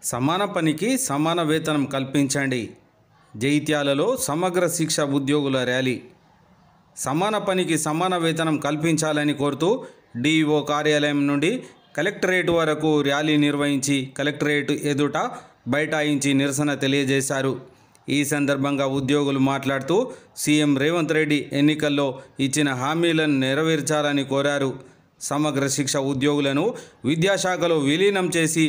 సమాన పనికి సమాన వేతనం కల్పించండి. జైత్యాలలో సమగ్ర శిక్ష ఉద్యోగుల ర్యాలీ. సమాన పనికి సమాన వేతనం కల్పించాలని కోరుతూ డిఈఓ కార్యాలయం నుండి కలెక్టరేట్ వరకు ర్యాలీ నిర్వహించి కలెక్టరేట్ ఎదుట బైఠాయించి నిరసన తెలియజేశారు. ఈ సందర్భంగా ఉద్యోగులు మాట్లాడుతూ సీఎం రేవంత్ రెడ్డి ఎన్నికల్లో ఇచ్చిన హామీలను నెరవేర్చాలని కోరారు. సమగ్ర శిక్ష ఉద్యోగులను విద్యాశాఖలో విలీనం చేసి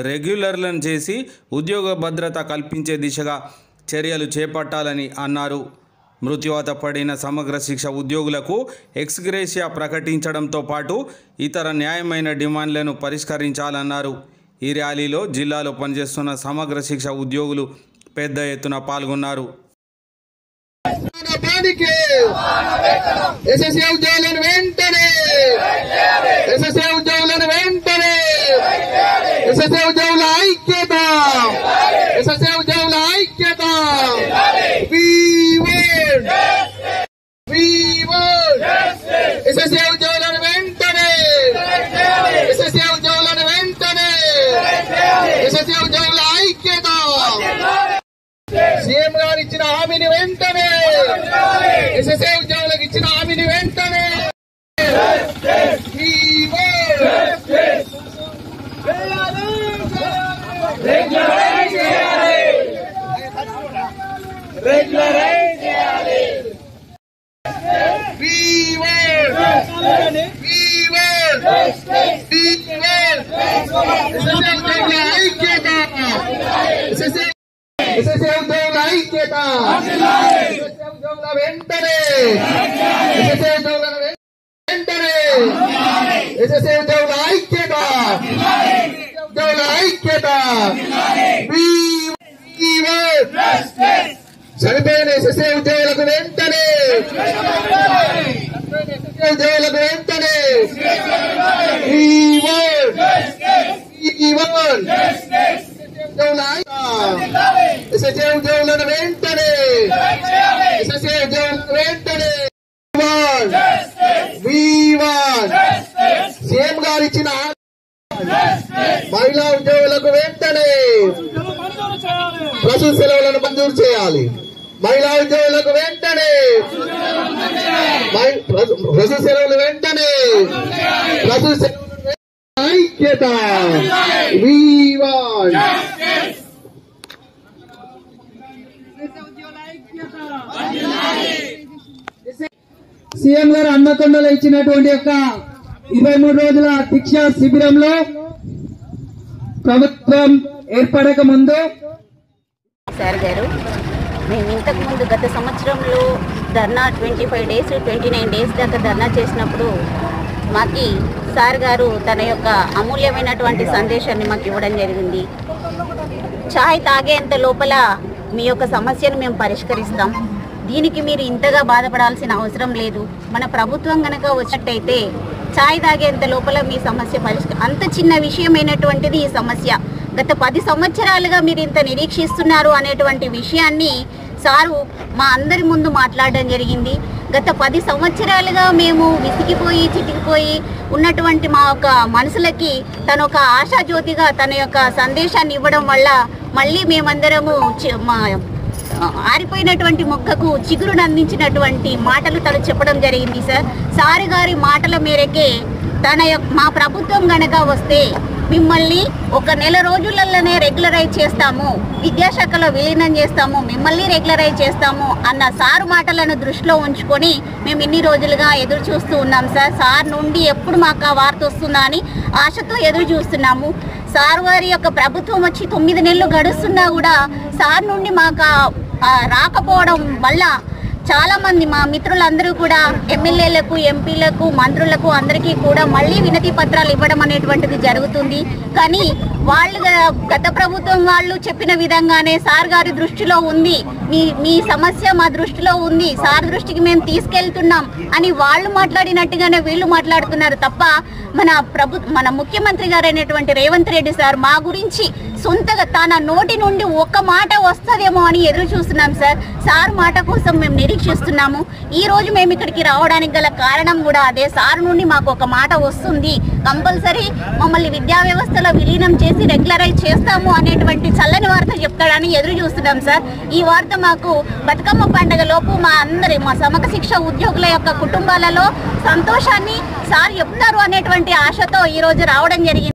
రెగ్యులర్లను చేసి ఉద్యోగ భద్రత కల్పించే దిశగా చర్యలు చేపట్టాలని అన్నారు. మృత్యువాత పడిన సమగ్ర శిక్ష ఉద్యోగులకు ఎక్స్గ్రేషియా ప్రకటించడంతో పాటు ఇతర న్యాయమైన డిమాండ్లను పరిష్కరించాలన్నారు. ఈ ర్యాలీలో జిల్లాలో పనిచేస్తున్న సమగ్ర శిక్ష ఉద్యోగులు పెద్ద ఎత్తున పాల్గొన్నారు. సీఎం గారు ఇచ్చిన హామీని వెంటనే ఎస్ఎస్ఏ ఉద్యోగులకు ఇచ్చిన హామీని వెంటనే ఎస్ఎస్ఏ ఉద్యోగుల ఐక్యత ఉద్యోగుల వెంటనే ఎస్ఎస్ఏ ఉద్యోగుల వెంటనే ఎస్ఎస్ఏ ఉద్యోగుల ఐక్యత ఉద్యోగుల ఐక్యత చనిపోయిన ఎస్ఎస్ఏ ఉద్యోగులకు వెంటనే ఉద్యోగులకు వెంటనే ఎస్ఎస్ఏ ఉద్యోగులను వెంటనే ఎస్ఎస్ఏ ఉద్యోగులను వెంటనే సీఎం గారు ఇచ్చిన మహిళా ఉద్యోగులకు వెంటనే ప్రసూతి సెలవులను మంజూరు చేయాలి. మహిళా ఉద్యోగులకు వెంటనే ప్రసూతి సెలవులు వెంటనే ప్రసూతి సెలవులు ఐక్యత. సీఎం గారు హన్మకొండలో ఇచ్చినటువంటి యొక్క 23 రోజుల దీక్ష శిబిరంలో ప్రభుత్వం ఏర్పడక ముందు సార్ గారు మేము ఇంతకు ముందు గత సంవత్సరంలో ధర్నా 25 డేస్ 29 డేస్ దాకా ధర్నా చేసినప్పుడు మాకి సార్ గారు తన యొక్క అమూల్యమైనటువంటి సందేశాన్ని మాకు ఇవ్వడం జరిగింది. ఛాయ్ తాగేంత లోపల మీ యొక్క సమస్యను మేము పరిష్కరిస్తాం, దీనికి మీరు ఇంతగా బాధపడాల్సిన అవసరం లేదు, మన ప్రభుత్వం కనుక వచ్చినట్టయితే ఛాయ్ తాగేంత లోపల మీ సమస్య అంత చిన్న విషయమైనటువంటిది ఈ సమస్య. గత 10 సంవత్సరాలుగా మీరు ఇంత నిరీక్షిస్తున్నారు అనేటువంటి విషయాన్ని సారు మా అందరి ముందు మాట్లాడడం జరిగింది. గత 10 సంవత్సరాలుగా మేము విసిగిపోయి చితికిపోయి ఉన్నటువంటి మా యొక్క మనసులకి తన ఒక ఆశాజ్యోతిగా తన యొక్క సందేశాన్ని ఇవ్వడం వల్ల మళ్ళీ మేమందరము ఆరిపోయినటువంటి మొక్కకు చిగురును అందించినటువంటి మాటలు తను చెప్పడం జరిగింది. సార్ గారి మాటల మేరకే మా ప్రభుత్వం గనక వస్తే మిమ్మల్ని 1 నెల రోజులలోనే రెగ్యులరైజ్ చేస్తాము, విద్యాశాఖలో విలీనం చేస్తాము, మిమ్మల్ని రెగ్యులరైజ్ చేస్తాము అన్న సార్ మాటలను దృష్టిలో ఉంచుకొని మేము ఇన్ని రోజులుగా ఎదురు చూస్తూ ఉన్నాం సార్ నుండి ఎప్పుడు మాకు ఆ వార్త వస్తుందా అని ఆశతో ఎదురు చూస్తున్నాము. సార్ వారి యొక్క ప్రభుత్వం వచ్చి 9 నెలలు గడుస్తున్నా కూడా సార్ నుండి మాకు రాకపోవడం వల్ల చాలామంది మా మిత్రులందరూ కూడా ఎమ్మెల్యేలకు, ఎంపీలకు, మంత్రులకు అందరికీ కూడా మళ్ళీ వినతి పత్రాలు ఇవ్వడం అనేటువంటిది జరుగుతుంది. కానీ వాళ్ళు గత ప్రభుత్వం వాళ్ళు చెప్పిన విధంగానే సార్ గారి దృష్టిలో ఉంది, మీ సమస్య మా దృష్టిలో ఉంది, సార్ దృష్టికి మేము తీసుకెళ్తున్నాం అని వాళ్ళు మాట్లాడినట్టుగానే వీళ్ళు మాట్లాడుతున్నారు తప్ప మన ముఖ్యమంత్రి గారైనటువంటి రేవంత్ రెడ్డి సార్ మా గురించి సొంతగా తన నోటి నుండి ఒక్క మాట వస్తుందేమో అని ఎదురు చూస్తున్నాం సార్ మాట కోసం మేము నిరీక్షిస్తున్నాము. ఈ రోజు మేము ఇక్కడికి రావడానికి గల కారణం కూడా అదే. సార్ నుండి మాకు ఒక మాట వస్తుంది, కంపల్సరీ మమ్మల్ని విద్యా వ్యవస్థలో విలీనం చేసి రెగ్యులరైజ్ చేస్తాము అనేటువంటి చల్లని వార్త చెప్తాడని ఎదురు చూస్తున్నాం సార్. ఈ వార్త మాకు బతుకమ్మ పండుగ లోపు మా సమగ్ర శిక్ష ఉద్యోగుల యొక్క కుటుంబాలలో సంతోషాన్ని సార్ చెప్తారు అనేటువంటి ఆశతో ఈరోజు రావడం జరిగింది.